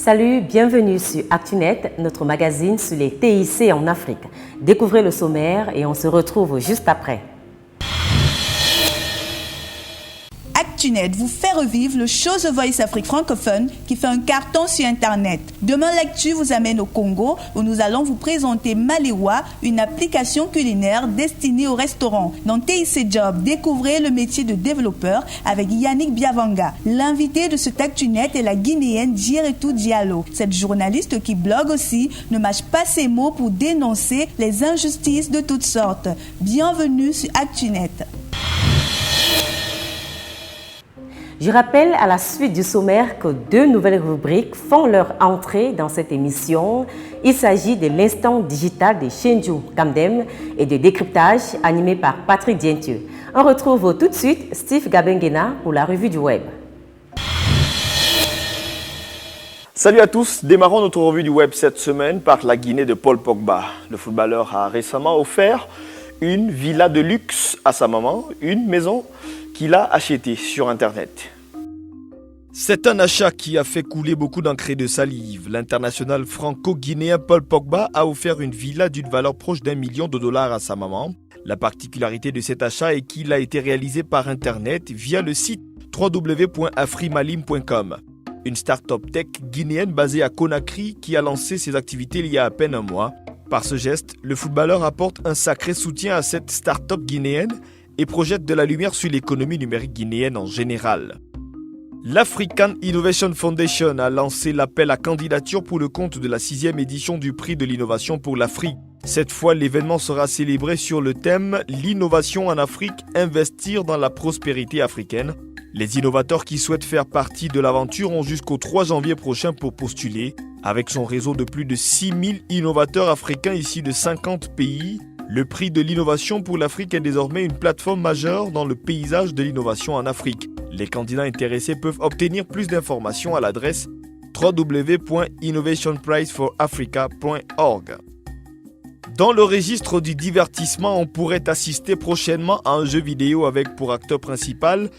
Salut, bienvenue sur ActuNet, notre magazine sur les TIC en Afrique. Découvrez le sommaire et on se retrouve juste après. ActuNet vous fait revivre le show The Voice Afrique francophone qui fait un carton sur Internet. Demain, l'actu vous amène au Congo où nous allons vous présenter Malewa, une application culinaire destinée aux restaurants. Dans TIC Job, découvrez le métier de développeur avec Yannick Biavanga. L'invité de cet ActuNet est la Guinéenne Djeretou Diallo. Cette journaliste qui blogue aussi ne mâche pas ses mots pour dénoncer les injustices de toutes sortes. Bienvenue sur ActuNet. Je rappelle à la suite du sommaire que deux nouvelles rubriques font leur entrée dans cette émission. Il s'agit de l'instant digital de Shenju Kamdem et de décryptage animé par Patrick Dientieux. On retrouve tout de suite Steve Gabengena pour la revue du web. Salut à tous, démarrons notre revue du web cette semaine par la Guinée de Paul Pogba. Le footballeur a récemment offert une villa de luxe à sa maman, une maison qu'il a achetée sur Internet. C'est un achat qui a fait couler beaucoup d'encre et de salive. L'international franco-guinéen Paul Pogba a offert une villa d'une valeur proche d'$1 million à sa maman. La particularité de cet achat est qu'il a été réalisé par Internet via le site www.afrimalim.com. Une start-up tech guinéenne basée à Conakry qui a lancé ses activités il y a à peine un mois. Par ce geste, le footballeur apporte un sacré soutien à cette start-up guinéenne et projette de la lumière sur l'économie numérique guinéenne en général. L'African Innovation Foundation a lancé l'appel à candidature pour le compte de la 6e édition du prix de l'innovation pour l'Afrique. Cette fois, l'événement sera célébré sur le thème « L'innovation en Afrique, investir dans la prospérité africaine ». Les innovateurs qui souhaitent faire partie de l'aventure ont jusqu'au 3 janvier prochain pour postuler. Avec son réseau de plus de 6000 innovateurs africains issus de 50 pays, le prix de l'innovation pour l'Afrique est désormais une plateforme majeure dans le paysage de l'innovation en Afrique. Les candidats intéressés peuvent obtenir plus d'informations à l'adresse www.innovationprizeforafrica.org. Dans le registre du divertissement, on pourrait assister prochainement à un jeu vidéo avec pour acteur principal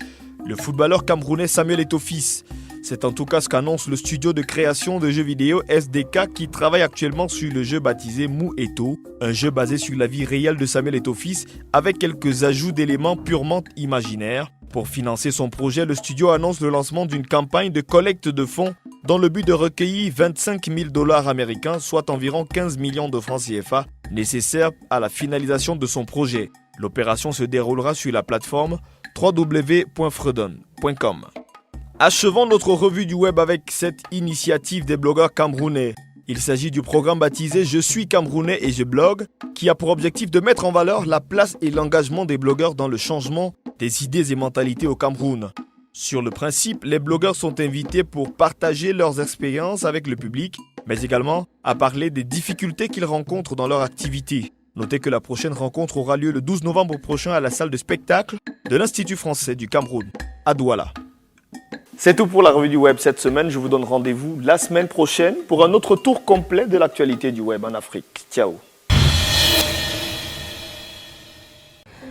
le footballeur camerounais Samuel Eto'o-Fils. C'est en tout cas ce qu'annonce le studio de création de jeux vidéo SDK qui travaille actuellement sur le jeu baptisé Mou Eto, un jeu basé sur la vie réelle de Samuel Eto'o-Fils avec quelques ajouts d'éléments purement imaginaires. Pour financer son projet, le studio annonce le lancement d'une campagne de collecte de fonds dans le but de recueillir $25 000 américains, soit environ 15 millions de francs CFA, nécessaires à la finalisation de son projet. L'opération se déroulera sur la plateforme www.freedom.com. Achevons notre revue du web avec cette initiative des blogueurs camerounais. Il s'agit du programme baptisé « Je suis camerounais et je blogue » qui a pour objectif de mettre en valeur la place et l'engagement des blogueurs dans le changement des idées et mentalités au Cameroun. Sur le principe, les blogueurs sont invités pour partager leurs expériences avec le public, mais également à parler des difficultés qu'ils rencontrent dans leur activité. Notez que la prochaine rencontre aura lieu le 12 novembre prochain à la salle de spectacle de l'Institut français du Cameroun, à Douala. C'est tout pour la revue du web cette semaine. Je vous donne rendez-vous la semaine prochaine pour un autre tour complet de l'actualité du web en Afrique. Ciao.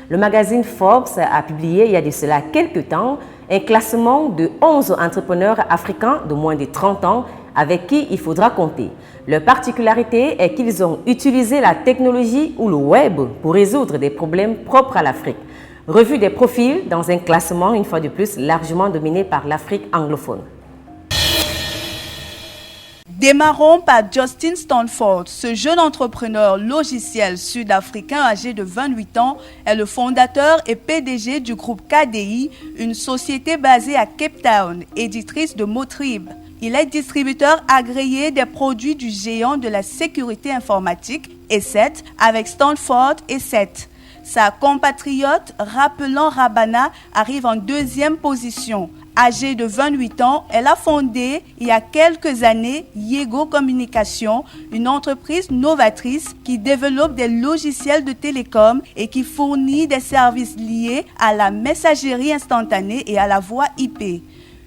Le magazine Forbes a publié il y a de cela quelques temps un classement de 11 entrepreneurs africains de moins de 30 ans avec qui il faudra compter. Leur particularité est qu'ils ont utilisé la technologie ou le web pour résoudre des problèmes propres à l'Afrique. Revue des profils dans un classement, une fois de plus, largement dominé par l'Afrique anglophone. Démarrons par Justin Stanford. Ce jeune entrepreneur logiciel sud-africain âgé de 28 ans est le fondateur et PDG du groupe KDI, une société basée à Cape Town, éditrice de Motrib. Il est distributeur agréé des produits du géant de la sécurité informatique, E7, avec Stanford E7. Sa compatriote, rappelant Rabana, arrive en deuxième position. Âgée de 28 ans, elle a fondé il y a quelques années Yego Communication, une entreprise novatrice qui développe des logiciels de télécom et qui fournit des services liés à la messagerie instantanée et à la voix IP.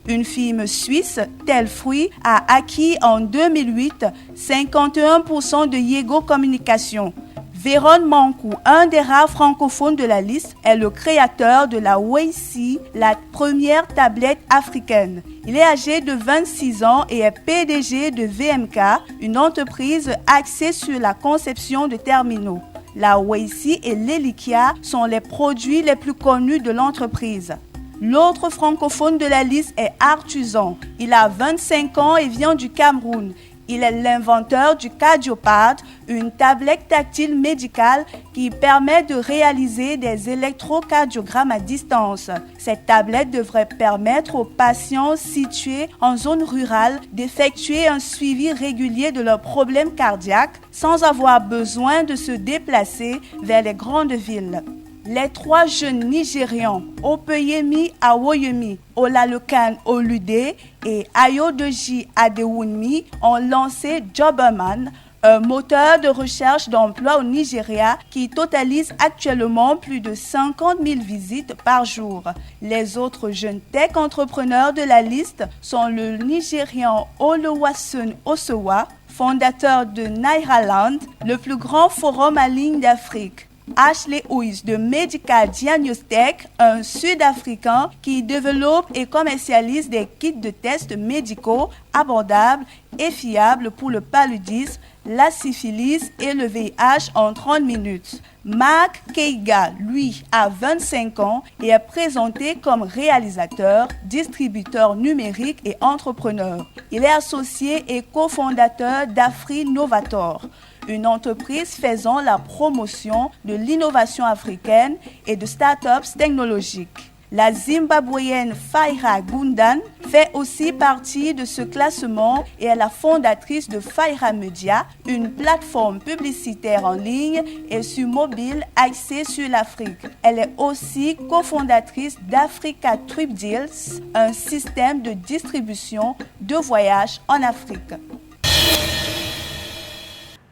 Une firme suisse, Telfruit, a acquis en 2008 51% de Yego Communication. Véron Mankou, un des rares francophones de la liste, est le créateur de la Weishi, la première tablette africaine. Il est âgé de 26 ans et est PDG de VMK, une entreprise axée sur la conception de terminaux. La Weishi et l'Elikia sont les produits les plus connus de l'entreprise. L'autre francophone de la liste est Artusan. Il a 25 ans et vient du Cameroun. Il est l'inventeur du Cardiopad, une tablette tactile médicale qui permet de réaliser des électrocardiogrammes à distance. Cette tablette devrait permettre aux patients situés en zone rurale d'effectuer un suivi régulier de leurs problèmes cardiaques sans avoir besoin de se déplacer vers les grandes villes. Les 3 jeunes Nigérians, Opeyemi Awoyemi, Olalekan Olude et Ayodeji Adewunmi, ont lancé Jobberman, un moteur de recherche d'emploi au Nigeria qui totalise actuellement plus de 50 000 visites par jour. Les autres jeunes tech entrepreneurs de la liste sont le Nigérian Oluwaseun Osewa, fondateur de Nairaland, le plus grand forum en ligne d'Afrique. Ashley Huys de Medical Diagnostic, un Sud-Africain qui développe et commercialise des kits de tests médicaux abordables et fiables pour le paludisme, la syphilis et le VIH en 30 minutes. Mark Keiga, lui, a 25 ans et est présenté comme réalisateur, distributeur numérique et entrepreneur. Il est associé et cofondateur d'Afri Novator, une entreprise faisant la promotion de l'innovation africaine et de start-ups technologiques. La Zimbabwéenne Faira Gundan fait aussi partie de ce classement et est la fondatrice de Faira Media, une plateforme publicitaire en ligne et sur mobile axée sur l'Afrique. Elle est aussi cofondatrice d'Africa Trip Deals, un système de distribution de voyages en Afrique.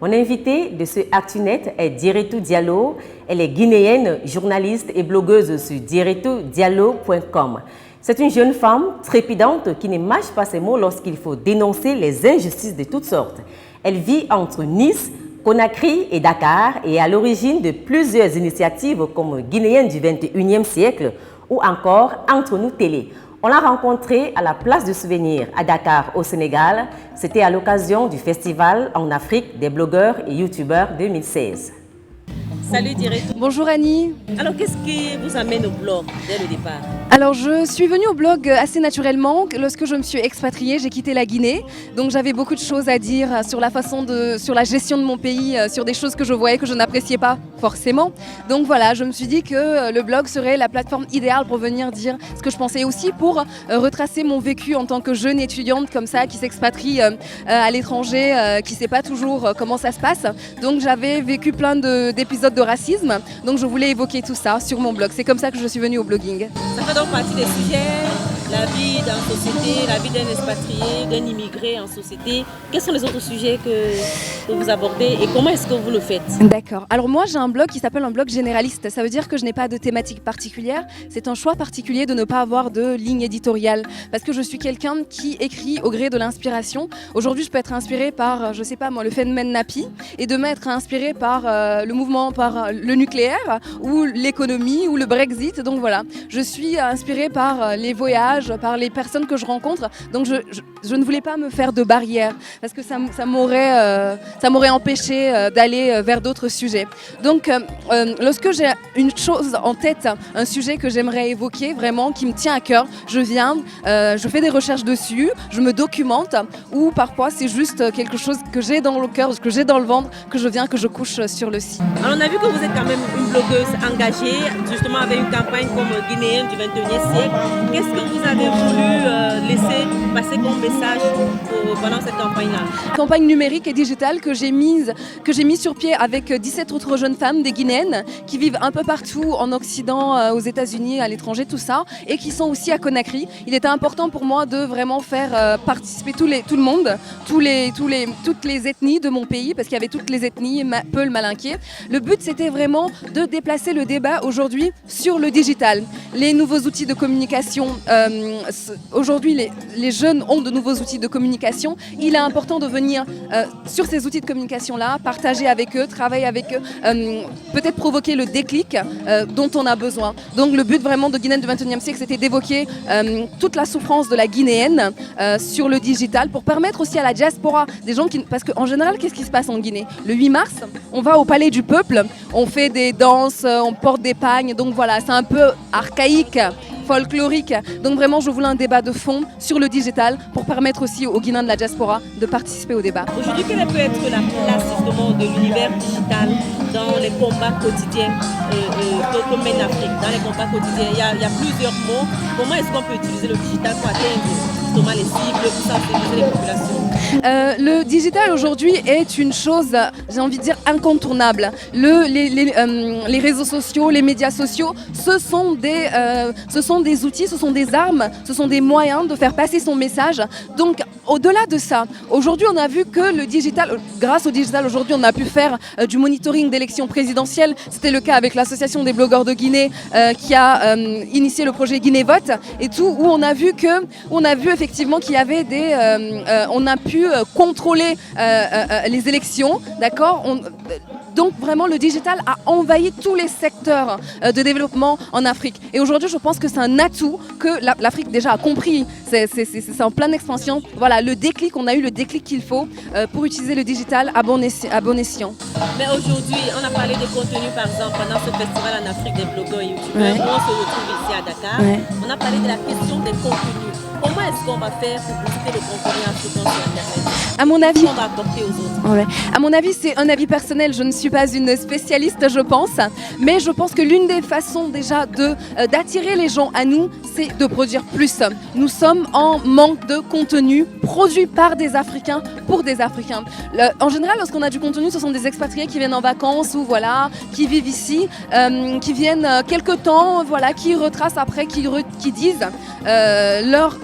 Mon invitée de ce ActuNet est Dieretou Diallo. Elle est guinéenne, journaliste et blogueuse sur dieretoudiallo.com. C'est une jeune femme trépidante qui ne mâche pas ses mots lorsqu'il faut dénoncer les injustices de toutes sortes. Elle vit entre Nice, Conakry et Dakar et est à l'origine de plusieurs initiatives comme Guinéenne du 21e siècle ou encore Entre nous télé. On l'a rencontrée à la place de Souvenir à Dakar au Sénégal. C'était à l'occasion du festival en Afrique des blogueurs et youtubeurs 2016. Salut Dieretou. Bonjour Annie. Alors qu'est-ce qui vous amène au blog dès le départ? Alors je suis venue au blog assez naturellement. Lorsque je me suis expatriée, j'ai quitté la Guinée. Donc j'avais beaucoup de choses à dire sur la gestion de mon pays, sur des choses que je voyais que je n'appréciais pas forcément. Donc voilà, je me suis dit que le blog serait la plateforme idéale pour venir dire ce que je pensais, aussi pour retracer mon vécu en tant que jeune étudiante comme ça qui s'expatrie à l'étranger, qui ne sait pas toujours comment ça se passe. Donc j'avais vécu plein d'épisodes de racisme, donc je voulais évoquer tout ça sur mon blog. C'est comme ça que je suis venue au blogging. Ça fait donc partie des sujets, la vie dans la société, la vie d'un expatrié, d'un immigré en société. Quels sont les autres sujets que vous abordez et comment est-ce que vous le faites? D'accord. Alors moi j'ai un blog qui s'appelle un blog généraliste. Ça veut dire que je n'ai pas de thématique particulière. C'est un choix particulier de ne pas avoir de ligne éditoriale parce que je suis quelqu'un qui écrit au gré de l'inspiration. Aujourd'hui je peux être inspirée par, je sais pas moi, le phénomène Napi et demain être inspirée par le mouvement, par le nucléaire ou l'économie ou le Brexit. Donc voilà, je suis inspirée par les voyages, par les personnes que je rencontre. Donc je ne voulais pas me faire de barrières parce que ça m'aurait empêché d'aller vers d'autres sujets. Donc lorsque j'ai une chose en tête, un sujet que j'aimerais évoquer vraiment, qui me tient à cœur, je viens, je fais des recherches dessus, je me documente ou parfois c'est juste quelque chose que j'ai dans le cœur, que j'ai dans le ventre, que je viens, que je couche sur le site. Alors on a vu que vous êtes quand même une blogueuse engagée, justement avec une campagne comme Guinéenne du 21e siècle. Qu'est-ce que vous avez voulu laisser passer comme message pendant cette campagne-là? Campagne numérique et digitale que j'ai mise sur pied avec 17 autres jeunes femmes, des Guinéennes, qui vivent un peu partout en Occident, aux États-Unis, à l'étranger, tout ça, et qui sont aussi à Conakry. Il était important pour moi de vraiment faire participer tout le monde, toutes les ethnies de mon pays, parce qu'il y avait toutes les ethnies, Peul, Malinké. Le but, c'était vraiment de déplacer le débat aujourd'hui sur le digital. Les nouveaux outils de communication, aujourd'hui, les jeunes ont de nouveaux nouveaux outils de communication. Il est important de venir sur ces outils de communication-là, partager avec eux, travailler avec eux, peut-être provoquer le déclic dont on a besoin. Donc le but vraiment de Guinéenne du 21e siècle, c'était d'évoquer toute la souffrance de la Guinéenne sur le digital pour permettre aussi à la diaspora, des gens qui... Parce qu'en général, qu'est-ce qui se passe en Guinée? Le 8 mars, on va au Palais du Peuple, on fait des danses, on porte des pagnes, donc voilà, c'est un peu archaïque, folklorique. Donc vraiment, je voulais un débat de fond sur le digital pour permettre aussi aux Guinéens de la diaspora de participer au débat. Aujourd'hui, quelle peut être la place justement de l'univers digital dans les combats quotidiens qu'on mène en Afrique, dans les combats quotidiens? Il y a plusieurs mots. Comment est-ce qu'on peut utiliser le digital pour atteindre justement les cibles, pour sensibiliser les populations? Le digital aujourd'hui est une chose, j'ai envie de dire, incontournable. Les réseaux sociaux, les médias sociaux, ce sont des outils, ce sont des armes, ce sont des moyens de faire passer son message. Donc, au-delà de ça, aujourd'hui, on a vu que le digital, grâce au digital, aujourd'hui, on a pu faire du monitoring d'élections présidentielles. C'était le cas avec l'Association des blogueurs de Guinée qui a initié le projet Guinée Vote et tout, où on a vu effectivement qu'il y avait on a pu contrôler les élections, d'accord? Donc vraiment, le digital a envahi tous les secteurs de développement en Afrique. Et aujourd'hui, je pense que c'est un atout que l'Afrique déjà a compris. C'est en pleine expansion. Voilà, le déclic, on a eu le déclic qu'il faut pour utiliser le digital à bon escient. Mais aujourd'hui, on a parlé des contenus, par exemple, pendant ce festival en Afrique des blogueurs et youtubeurs, où on se retrouve ici à Dakar. On a parlé de la question des contenus. Comment est-ce qu'on va faire pour booster le contenu africain sur Internet? À mon avis, on va apporter aux autres. Ouais. À mon avis, c'est un avis personnel. Je ne suis pas une spécialiste, je pense, mais je pense que l'une des façons déjà d'attirer les gens à nous, c'est de produire plus. Nous sommes en manque de contenu produit par des Africains pour des Africains. En général, lorsqu'on a du contenu, ce sont des expatriés qui viennent en vacances ou voilà, qui vivent ici, qui viennent quelque temps, voilà, qui retracent après, qui disent leur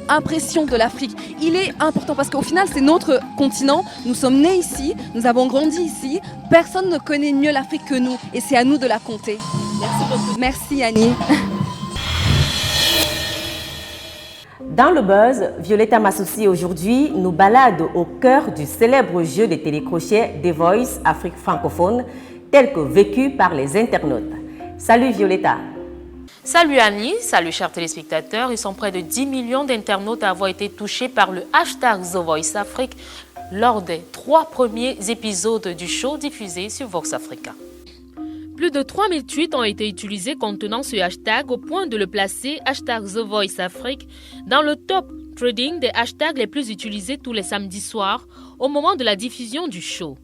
impression de l'Afrique. Il est important parce qu'au final, c'est notre continent. Nous sommes nés ici, nous avons grandi ici. Personne ne connaît mieux l'Afrique que nous et c'est à nous de la compter. Merci beaucoup. Merci Annie. Dans le buzz, Violetta Massoussi aujourd'hui nous balade au cœur du célèbre jeu de télécrochet The Voice Afrique francophone, tel que vécu par les internautes. Salut Violetta. Salut Annie, salut chers téléspectateurs. Ils sont près de 10 millions d'internautes à avoir été touchés par le hashtag The Voice Afrique lors des 3 premiers épisodes du show diffusé sur Vox Africa. Plus de 3000 tweets ont été utilisés contenant ce hashtag au point de le placer hashtag The Voice Afrique dans le top trading des hashtags les plus utilisés tous les samedis soirs au moment de la diffusion du show.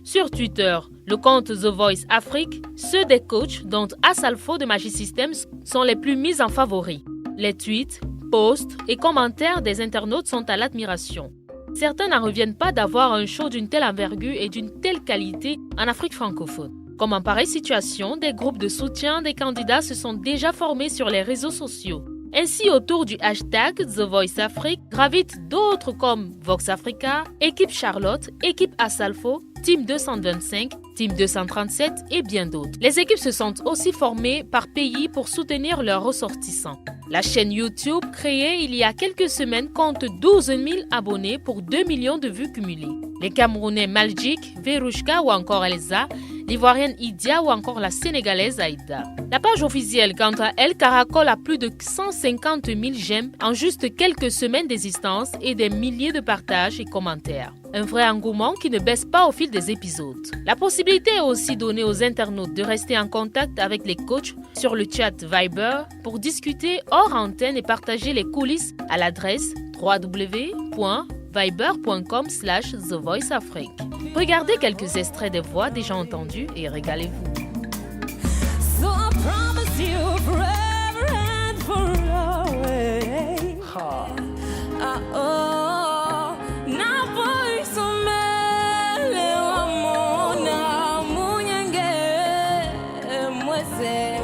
Sur Twitter, le compte The Voice Afrique, ceux des coachs dont Asalfo de Magic Systems sont les plus mis en favoris. Les tweets, posts et commentaires des internautes sont à l'admiration. Certains n'en reviennent pas d'avoir un show d'une telle envergure et d'une telle qualité en Afrique francophone. Comme en pareille situation, des groupes de soutien des candidats se sont déjà formés sur les réseaux sociaux. Ainsi, autour du hashtag The Voice Afrique, gravitent d'autres comme Vox Africa, Équipe Charlotte, Équipe Asalfo, Team 225, Team 237 et bien d'autres. Les équipes se sont aussi formées par pays pour soutenir leurs ressortissants. La chaîne YouTube, créée il y a quelques semaines, compte 12 000 abonnés pour 2 millions de vues cumulées. Les Camerounais Maljik, Verouchka ou encore Elsa, l'Ivoirienne Idia ou encore la Sénégalaise Aïda. La page officielle, quant à elle, caracole à plus de 150 000 j'aime en juste quelques semaines d'existence et des milliers de partages et commentaires. Un vrai engouement qui ne baisse pas au fil des épisodes. La possibilité est aussi donnée aux internautes de rester en contact avec les coachs sur le chat Viber pour discuter hors antenne et partager les coulisses à l'adresse www.viber.com/TheVoiceAfrique. Regardez quelques extraits des voix déjà entendues et régalez-vous. So I promise you forever and forever. Na foi somele amona munyenge mwese.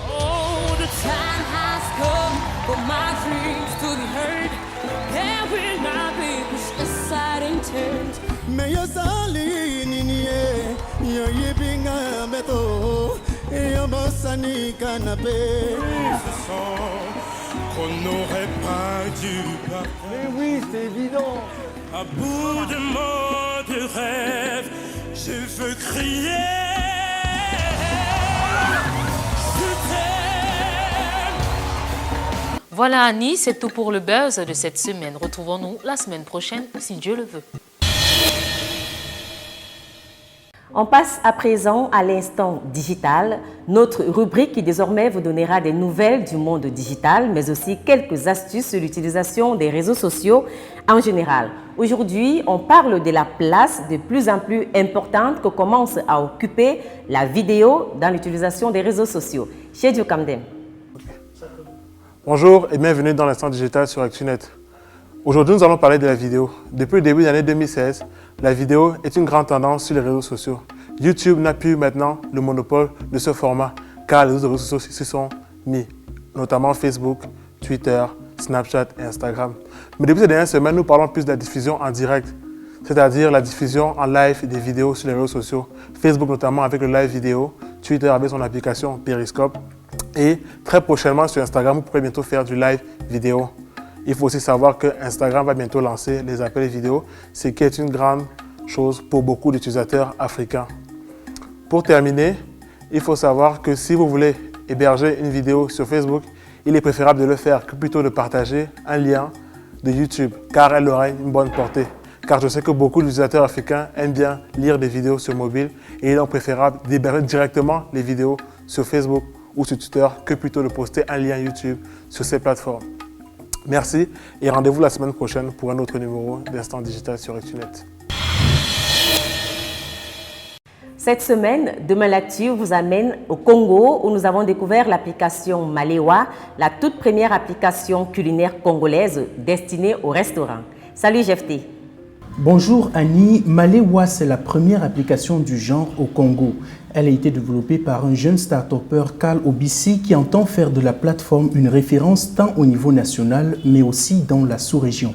Oh, the time has come for my dreams to be heard. There will not be pushed aside and turned. Me yo sali ninie yo yibinga meto yo bosani kanape. qu'on n'aurait pas dû partir. Mais oui, c'est évident. À bout de mots de rêve, je veux crier. Voilà Annie, c'est tout pour le buzz de cette semaine. Retrouvons-nous la semaine prochaine, si Dieu le veut. On passe à présent à l'instant digital, notre rubrique qui désormais vous donnera des nouvelles du monde digital, mais aussi quelques astuces sur l'utilisation des réseaux sociaux en général. Aujourd'hui, on parle de la place de plus en plus importante que commence à occuper la vidéo dans l'utilisation des réseaux sociaux. Chez Dieu Camden. Bonjour et bienvenue dans l'instant digital sur ActuNet. Aujourd'hui, nous allons parler de la vidéo. Depuis le début de l'année 2016, la vidéo est une grande tendance sur les réseaux sociaux. YouTube n'a plus maintenant le monopole de ce format car les autres réseaux sociaux s'y sont mis, notamment Facebook, Twitter, Snapchat et Instagram. Mais depuis ces dernières semaines, nous parlons plus de la diffusion en direct, c'est-à-dire la diffusion en live des vidéos sur les réseaux sociaux. Facebook notamment avec le live vidéo, Twitter avec son application Periscope et très prochainement sur Instagram, vous pourrez bientôt faire du live vidéo. Il faut aussi savoir que Instagram va bientôt lancer les appels vidéo, ce qui est une grande chose pour beaucoup d'utilisateurs africains. Pour terminer, il faut savoir que si vous voulez héberger une vidéo sur Facebook, il est préférable de le faire que plutôt de partager un lien de YouTube, car elle aura une bonne portée. Car je sais que beaucoup d'utilisateurs africains aiment bien lire des vidéos sur mobile et il est donc préférable d'héberger directement les vidéos sur Facebook ou sur Twitter que plutôt de poster un lien YouTube sur ces plateformes. Merci et rendez-vous la semaine prochaine pour un autre numéro d'Instant Digital sur ActuNet. Cette semaine, Demain l'Actu vous amène au Congo où nous avons découvert l'application Malewa, la toute première application culinaire congolaise destinée aux restaurants. Salut Jefté. Bonjour Annie, Malewa c'est la première application du genre au Congo. Elle a été développée par un jeune start-upper, Carl Obisi, qui entend faire de la plateforme une référence tant au niveau national, mais aussi dans la sous-région.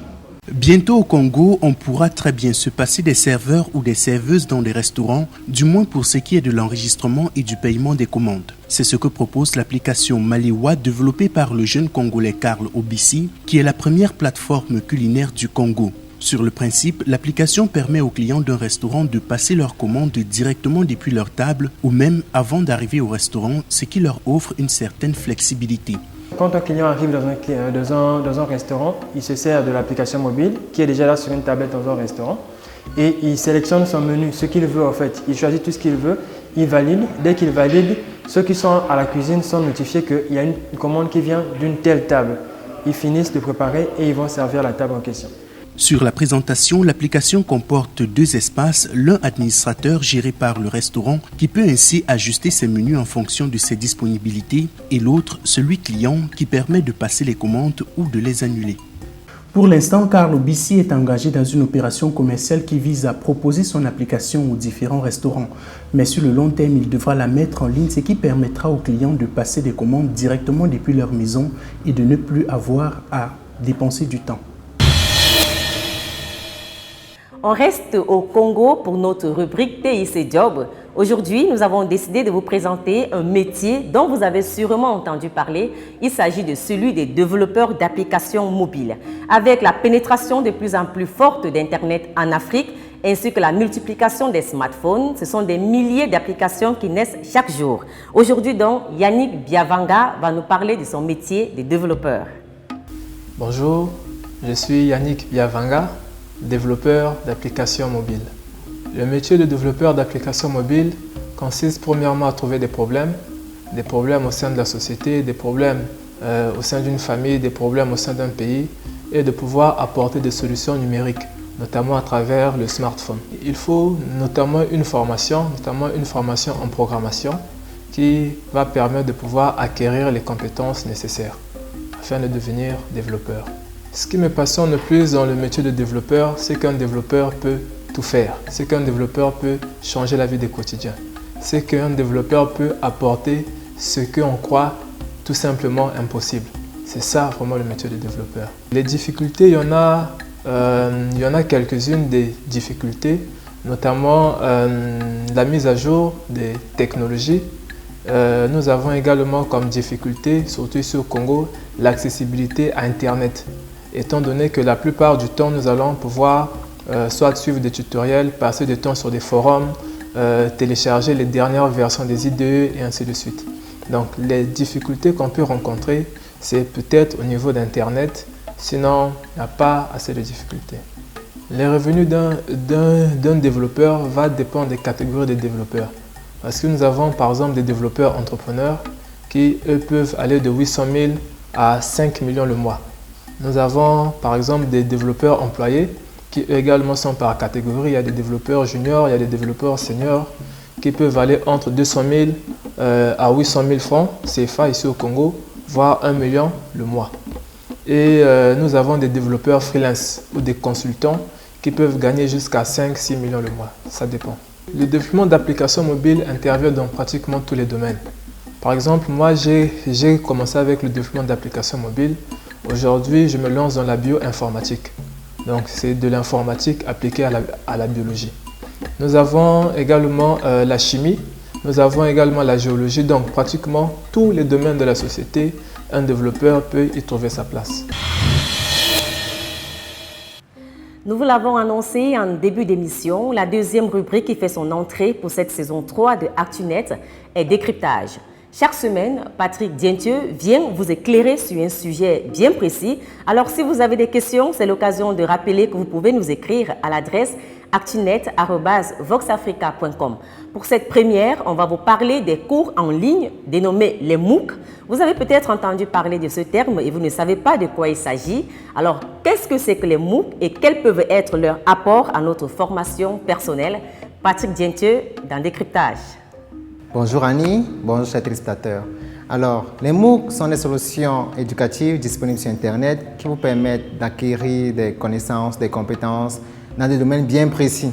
Bientôt au Congo, on pourra très bien se passer des serveurs ou des serveuses dans des restaurants, du moins pour ce qui est de l'enregistrement et du paiement des commandes. C'est ce que propose l'application Malewa développée par le jeune Congolais Carl Obisi, qui est la première plateforme culinaire du Congo. Sur le principe, l'application permet aux clients d'un restaurant de passer leurs commandes directement depuis leur table ou même avant d'arriver au restaurant, ce qui leur offre une certaine flexibilité. Quand un client arrive dans un restaurant, il se sert de l'application mobile qui est déjà là sur une tablette dans un restaurant et il sélectionne son menu, ce qu'il veut en fait. Il choisit tout ce qu'il veut, il valide. Dès qu'il valide, ceux qui sont à la cuisine sont notifiés qu'il y a une commande qui vient d'une telle table. Ils finissent de préparer et ils vont servir la table en question. Sur la présentation, l'application comporte deux espaces, l'un administrateur géré par le restaurant qui peut ainsi ajuster ses menus en fonction de ses disponibilités et l'autre, celui client qui permet de passer les commandes ou de les annuler. Pour l'instant, Carl Obisi est engagé dans une opération commerciale qui vise à proposer son application aux différents restaurants. Mais sur le long terme, il devra la mettre en ligne, ce qui permettra aux clients de passer des commandes directement depuis leur maison et de ne plus avoir à dépenser du temps. On reste au Congo pour notre rubrique TIC Job. Aujourd'hui, nous avons décidé de vous présenter un métier dont vous avez sûrement entendu parler. Il s'agit de celui des développeurs d'applications mobiles. Avec la pénétration de plus en plus forte d'Internet en Afrique, ainsi que la multiplication des smartphones, ce sont des milliers d'applications qui naissent chaque jour. Aujourd'hui donc, Yannick Biavanga va nous parler de son métier de développeur. Bonjour, je suis Yannick Biavanga, développeur d'applications mobiles. Le métier de développeur d'applications mobiles consiste premièrement à trouver des problèmes au sein de la société, des problèmes au sein d'une famille, des problèmes au sein d'un pays et de pouvoir apporter des solutions numériques, notamment à travers le smartphone. Il faut notamment une formation en programmation qui va permettre de pouvoir acquérir les compétences nécessaires afin de devenir développeur. Ce qui me passionne le plus dans le métier de développeur, c'est qu'un développeur peut tout faire. C'est qu'un développeur peut changer la vie des quotidiens. C'est qu'un développeur peut apporter ce qu'on croit tout simplement impossible. C'est ça vraiment le métier de développeur. Les difficultés, il y en a quelques-unes des difficultés, notamment la mise à jour des technologies, Nous avons également comme difficulté, surtout ici au Congo, l'accessibilité à Internet. Étant donné que la plupart du temps, nous allons pouvoir soit suivre des tutoriels, passer du temps sur des forums, télécharger les dernières versions des IDE et ainsi de suite. Donc les difficultés qu'on peut rencontrer, c'est peut-être au niveau d'Internet, sinon il n'y a pas assez de difficultés. Les revenus d'un développeur vont dépendre des catégories de développeurs. Parce que nous avons par exemple des développeurs entrepreneurs qui eux peuvent aller de 800 000 à 5 millions le mois. Nous avons par exemple des développeurs employés qui également sont par catégorie. Il y a des développeurs juniors, il y a des développeurs seniors qui peuvent aller entre 200 000 à 800 000 francs CFA ici au Congo, voire 1 million le mois. Et nous avons des développeurs freelance ou des consultants qui peuvent gagner jusqu'à 5-6 millions le mois. Ça dépend. Le développement d'applications mobiles intervient dans pratiquement tous les domaines. Par exemple, moi j'ai commencé avec le développement d'applications mobiles. Aujourd'hui, je me lance dans la bioinformatique. Donc c'est de l'informatique appliquée à la biologie. Nous avons également la chimie, nous avons également la géologie. Donc pratiquement tous les domaines de la société, un développeur peut y trouver sa place. Nous vous l'avons annoncé en début d'émission, la deuxième rubrique qui fait son entrée pour cette saison 3 de ActuNet est décryptage. Chaque semaine, Patrick Dientieux vient vous éclairer sur un sujet bien précis. Alors si vous avez des questions, c'est l'occasion de rappeler que vous pouvez nous écrire à l'adresse actunet@voxafrica.com. Pour cette première, on va vous parler des cours en ligne dénommés les MOOC. Vous avez peut-être entendu parler de ce terme et vous ne savez pas de quoi il s'agit. Alors, qu'est-ce que c'est que les MOOC et quels peuvent être leurs apports à notre formation personnelle? Patrick Dientieux dans Décryptage. Bonjour Annie, bonjour chers téléspectateurs. Alors, les MOOC sont des solutions éducatives disponibles sur Internet qui vous permettent d'acquérir des connaissances, des compétences dans des domaines bien précis,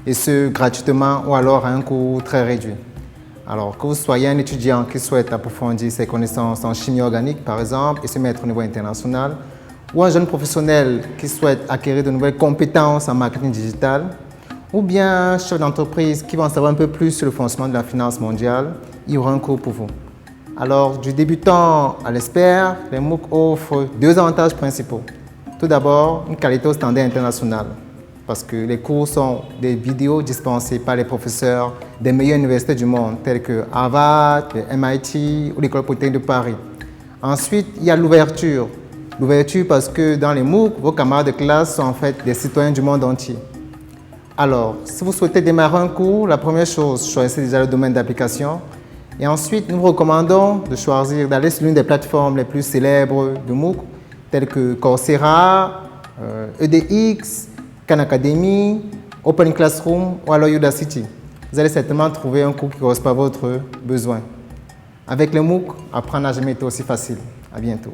et ce gratuitement ou alors à un coût très réduit. Alors, que vous soyez un étudiant qui souhaite approfondir ses connaissances en chimie organique, par exemple, et se mettre au niveau international, ou un jeune professionnel qui souhaite acquérir de nouvelles compétences en marketing digital, ou bien un chef d'entreprise qui va en savoir un peu plus sur le fonctionnement de la finance mondiale, il y aura un cours pour vous. Alors, du débutant à l'expert, les MOOC offrent deux avantages principaux. Tout d'abord, une qualité au standard international, parce que les cours sont des vidéos dispensées par les professeurs des meilleures universités du monde, telles que Harvard, le MIT ou l'École polytechnique de Paris. Ensuite, il y a l'ouverture. L'ouverture parce que dans les MOOC, vos camarades de classe sont en fait des citoyens du monde entier. Alors, si vous souhaitez démarrer un cours, la première chose, choisissez déjà le domaine d'application. Et ensuite, nous vous recommandons de choisir d'aller sur l'une des plateformes les plus célèbres de MOOC, telles que Coursera, EDX, Khan Academy, Open Classroom ou alors Udacity. Vous allez certainement trouver un cours qui correspond à votre besoin. Avec les MOOC, apprendre n'a jamais été aussi facile. À bientôt.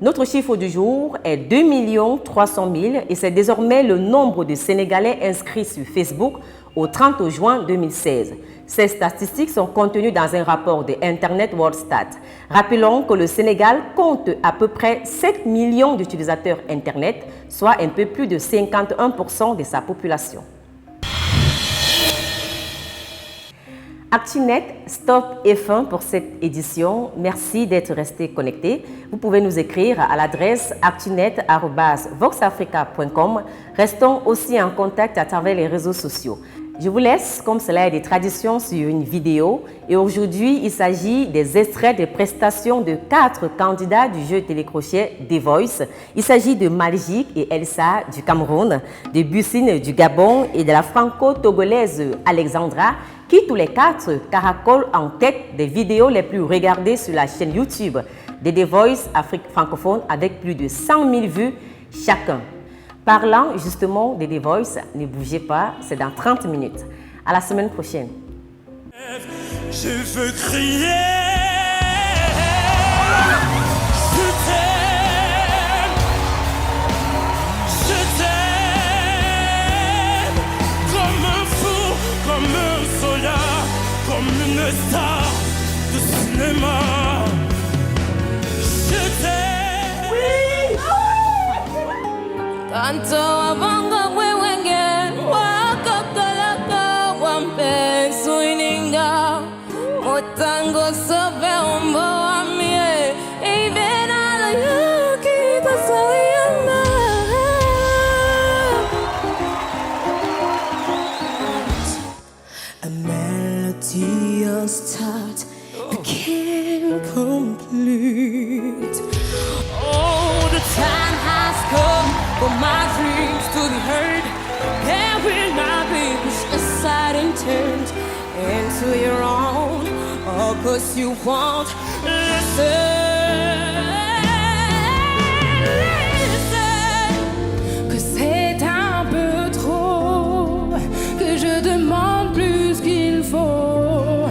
Notre chiffre du jour est 2 300 000 et c'est désormais le nombre de Sénégalais inscrits sur Facebook au 30 juin 2016. Ces statistiques sont contenues dans un rapport de Internet World Stat. Rappelons que le Sénégal compte à peu près 7 millions d'utilisateurs Internet, soit un peu plus de 51% de sa population. ActuNet, stop et fin pour cette édition. Merci d'être resté connecté. Vous pouvez nous écrire à l'adresse actunet@voxafrica.com. Restons aussi en contact à travers les réseaux sociaux. Je vous laisse, comme cela est des traditions, sur une vidéo. Et aujourd'hui, il s'agit des extraits de prestations de 4 candidats du jeu télécrochet The Voice. Il s'agit de Maljik et Elsa du Cameroun, de Bussine du Gabon et de la franco-togolaise Alexandra, qui tous les 4 caracolent en tête des vidéos les plus regardées sur la chaîne YouTube de The Voice Afrique francophone avec plus de 100 000 vues chacun. Parlant justement de The Voice, ne bougez pas, c'est dans 30 minutes. À la semaine prochaine. Je veux crier. Je t'aime comme un fou, comme un soldat, comme une star de cinéma. Je t'aime. Oui. Tanto abanga wewe nge wakakalaka wampesi o tango sobre un bohemie, y ven a la yuquita saliendo. A melody of start became complete. Oh, the time has come for my dreams to be heard. There will not be pushed aside and turned into your own. Oh, 'cause you won't listen. Que c'est un peu trop, que je demande plus qu'il faut,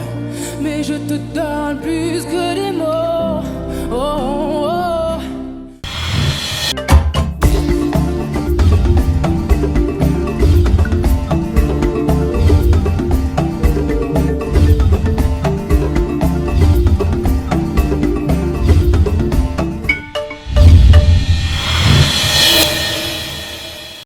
mais je te donne plus que des mots.